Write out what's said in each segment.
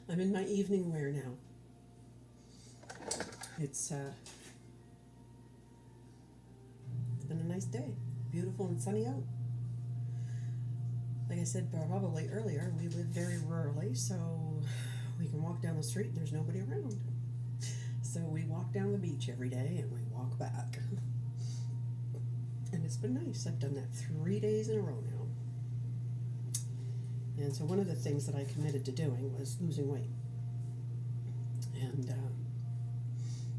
I'm in my evening wear now. It's been a nice day. Beautiful and sunny out. Like I said probably earlier, we live very rurally, so we can walk down the street and there's nobody around. So we walk down the beach every day and we walk back. And it's been nice. I've done that 3 days in a row now. And so one of the things that I committed to doing was losing weight. And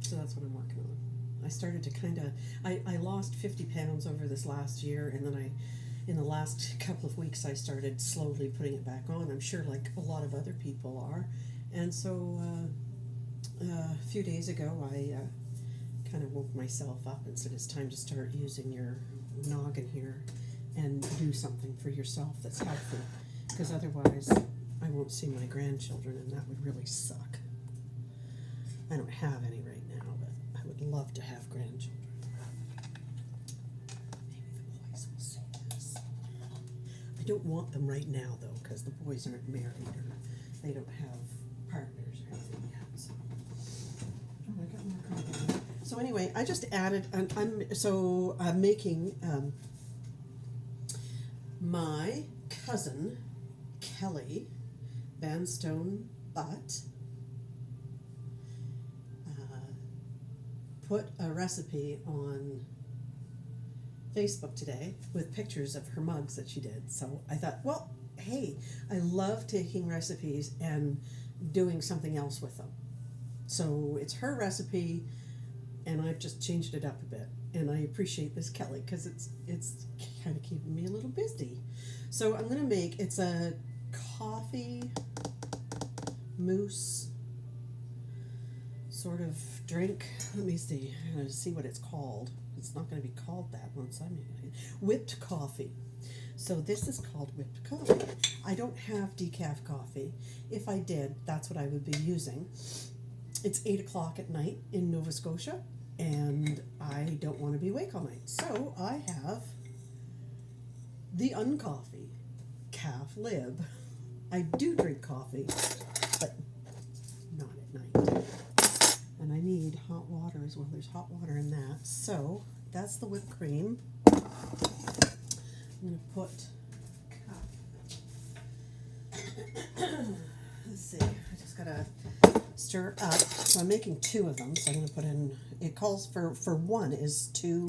so that's what I'm working on. I started to I lost 50 pounds over this last year, and then in the last couple of weeks, I started slowly putting it back on. I'm sure like a lot of other people are. And so a few days ago, I kind of woke myself up and said, it's time to start using your noggin here and do something for yourself that's healthy. Because otherwise, I won't see my grandchildren, and that would really suck. I don't have any right now, but I would love to have grandchildren. Maybe the boys will see this. I don't want them right now, though, because the boys aren't married or they don't have partners or anything yet. So, oh, I got more coffee. So anyway, I just added. I'm making my cousin Kelly Vanstone Butt put a recipe on Facebook today with pictures of her mugs that she did. So I thought, well, hey, I love taking recipes and doing something else with them. So it's her recipe, and I've just changed it up a bit. And I appreciate this, Kelly, because it's kind of keeping me a little busy. So I'm going to make, it's a coffee mousse sort of drink. Let me see. I'm going to see what it's called. It's not going to be called that once I make it. Whipped coffee. So this is called whipped coffee. I don't have decaf coffee. If I did, that's what I would be using. It's 8 o'clock at night in Nova Scotia, and I don't want to be awake all night. So I have the uncoffee calf lib. I do drink coffee, but not at night. And I need hot water as well. There's hot water in that. So that's the whipped cream. I'm going to put let's see, I just got to stir up. So I'm making 2 of them. So I'm going to put in, it calls for one is 2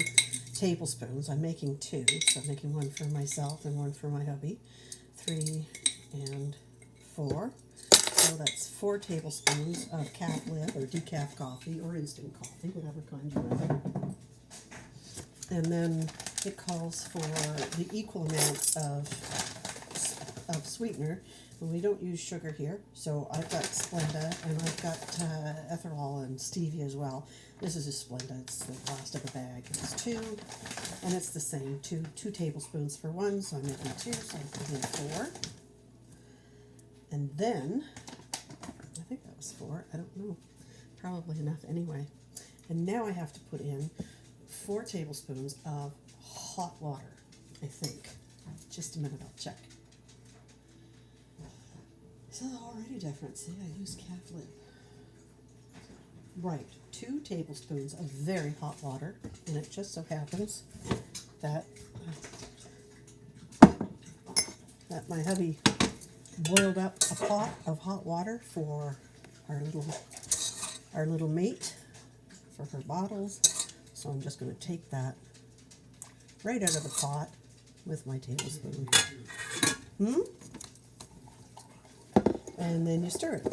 tablespoons. I'm making 2. So I'm making 1 for myself and 1 for my hubby. 3 and 4. So that's 4 tablespoons of calf lib or decaf coffee or instant coffee, whatever kind you like. And then it calls for the equal amount of sweetener. And we don't use sugar here, so I've got Splenda and I've got ethanol and stevia as well. This is a Splenda, it's the last of the bag. It's 2, and it's the same, 2 tablespoons for 1, so I'm making 2, so I'm putting in 4. And then, I think that was 4, I don't know, probably enough anyway. And now I have to put in 4 tablespoons of hot water, I think. Just a minute, I'll check. This is already different. See, I use calf lib. Right, 2 tablespoons of very hot water, and it just so happens that my hubby boiled up a pot of hot water for our little mate for her bottles. So I'm just going to take that right out of the pot with my tablespoon. And then you stir it.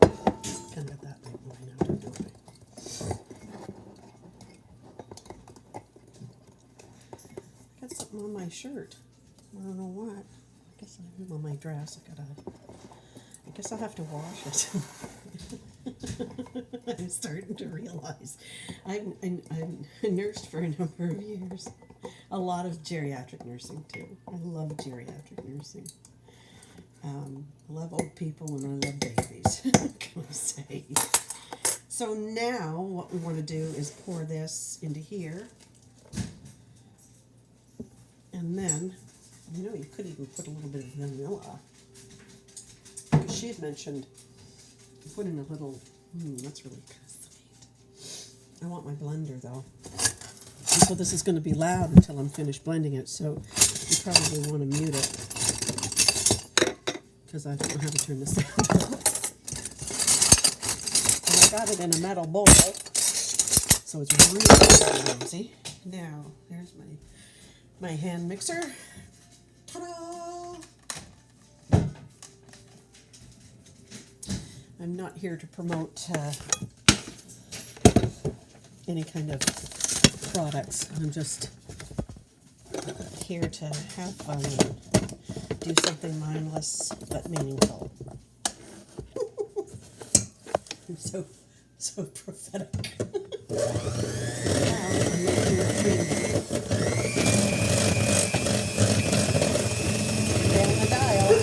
Kind of that right now, don't I? I got something on my shirt. I don't know what. I guess I'm on my dress. I guess I'll have to wash it. I'm starting to realize I'm nursed for a number of years. A lot of geriatric nursing too. I love geriatric nursing. I love old people and I love babies. What can I say? So now what we want to do is pour this into here. And then, you know, you could even put a little bit of vanilla she had mentioned put in a little, that's really kind of sweet. I want my blender though. And so this is going to be loud until I'm finished blending it, so you probably want to mute it because I don't know how to turn this sound off. And I got it in a metal bowl, so it's really noisy. Now, there's my hand mixer. Ta-da! I'm not here to promote any kind of products. I'm just here to have fun and do something mindless but meaningful. I'm so prophetic. Now I'm making a cream. Down the dial.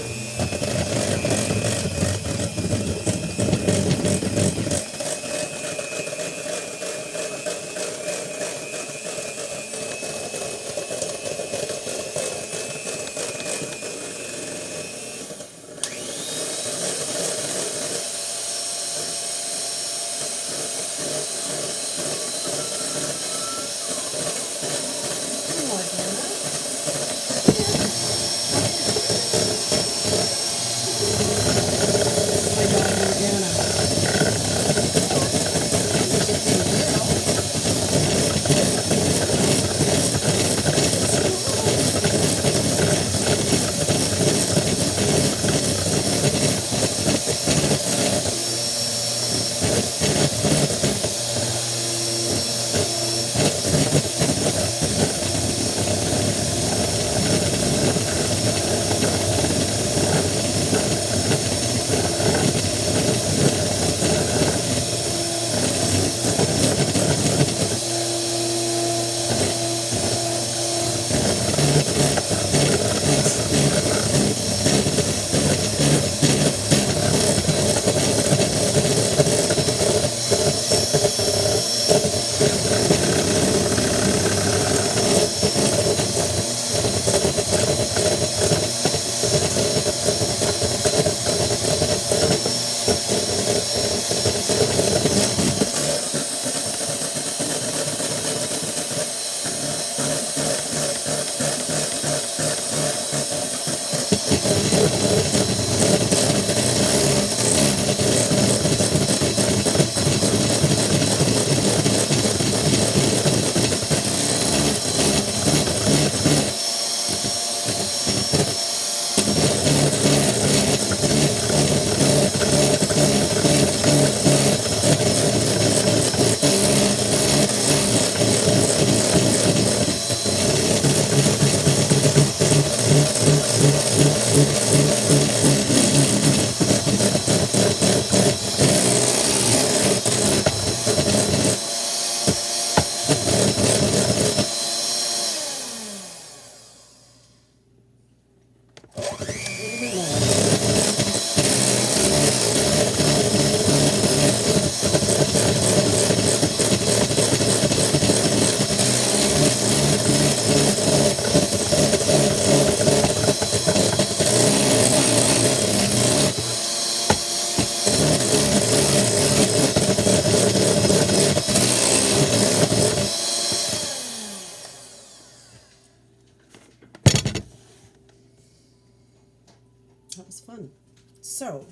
That was fun. So,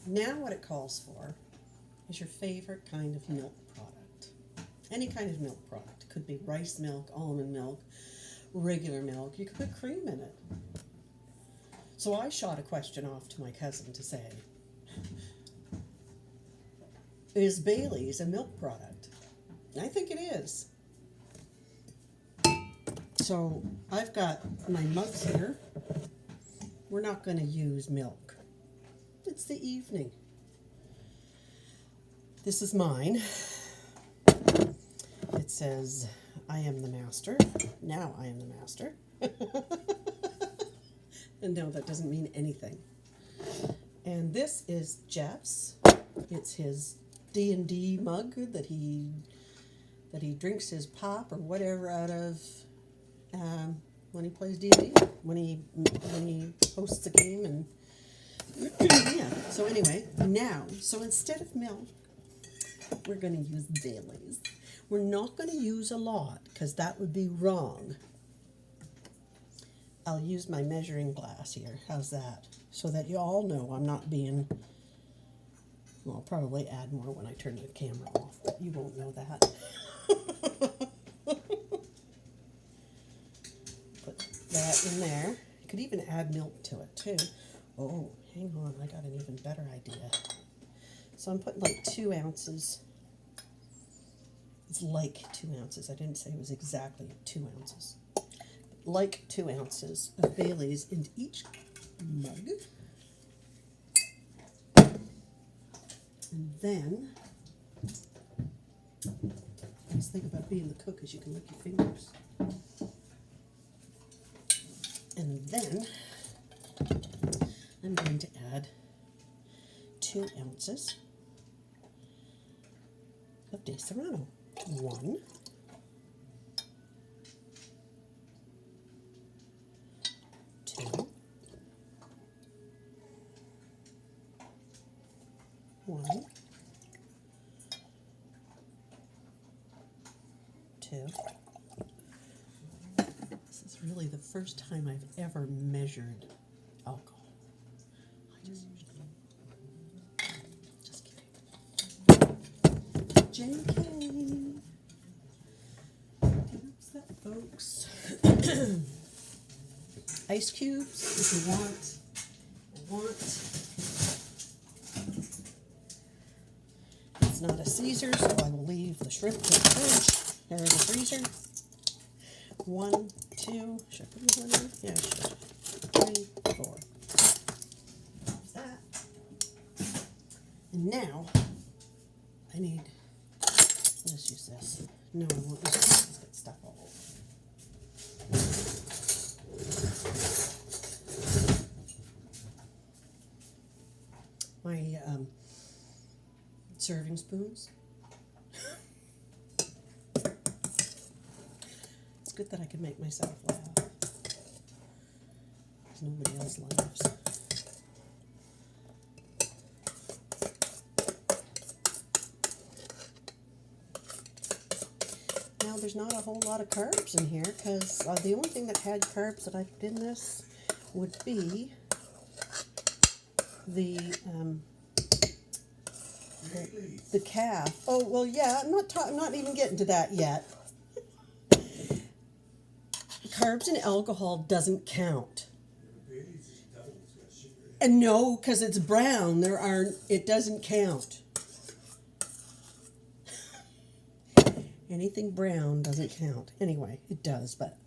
now what it calls for is your favorite kind of milk product. Any kind of milk product. It could be rice milk, almond milk, regular milk. You could put cream in it. So I shot a question off to my cousin to say, is Bailey's a milk product? I think it is. So I've got my mugs here. We're not going to use milk. It's the evening. This is mine. It says, I am the master. Now I am the master. And no, that doesn't mean anything. And this is Jeff's. It's his D&D mug that he drinks his pop or whatever out of when he plays D&D, when he hosts a game and Yeah, so anyway, now, so instead of milk, we're going to use Bailey's. We're not going to use a lot because that would be wrong. I'll use my measuring glass here. How's that? So that you all know I'm not being... Well, I'll probably add more when I turn the camera off, but you won't know that. Put that in there. You could even add milk to it too. Oh, hang on, I got an even better idea. So I'm putting like 2 ounces. It's like 2 ounces. I didn't say it was exactly 2 ounces. Like 2 ounces of Bailey's into each mug. And then, the nice thing about being the cook is you can lick your fingers. And then, I'm going to add 2 ounces of De Serrano. 1, 2, 1, 2. This is really the first time I've ever measured alcohol. I just kidding. JK. That's that, folks. Ice cubes, if you want. It's not a Caesar, so I will leave the shrimp in the fridge. They're in the freezer. 1, 2. Should I put this one in? Yeah, I should. 3, 4. There's that. And now, I need... Let's use this. No, I won't use this. It's got stuff all over. My serving spoons. It's good that I can make myself laugh. Because nobody else laughs. Now there's not a whole lot of carbs in here because the only thing that had carbs that I put in this would be the calf. Oh well, yeah. I'm not even getting to that yet. Carbs and alcohol doesn't count. And no, because it's brown. It doesn't count. Anything brown doesn't count. Anyway, it does, but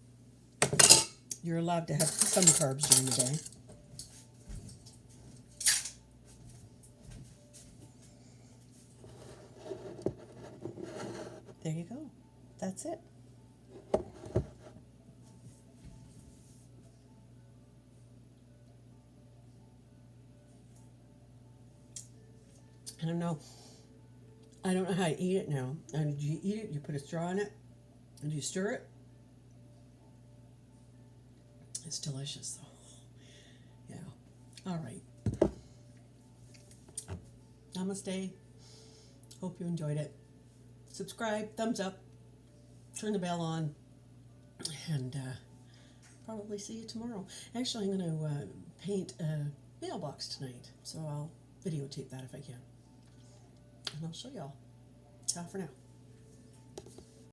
you're allowed to have some carbs during the day. There you go. That's it. I don't know how to eat it now. And you eat it, you put a straw in it, and you stir it. It's delicious, though. Yeah. All right. Namaste. Hope you enjoyed it. Subscribe, thumbs up, turn the bell on, and probably see you tomorrow. Actually, I'm going to paint a mailbox tonight, so I'll videotape that if I can. And I'll show y'all. Ciao for now.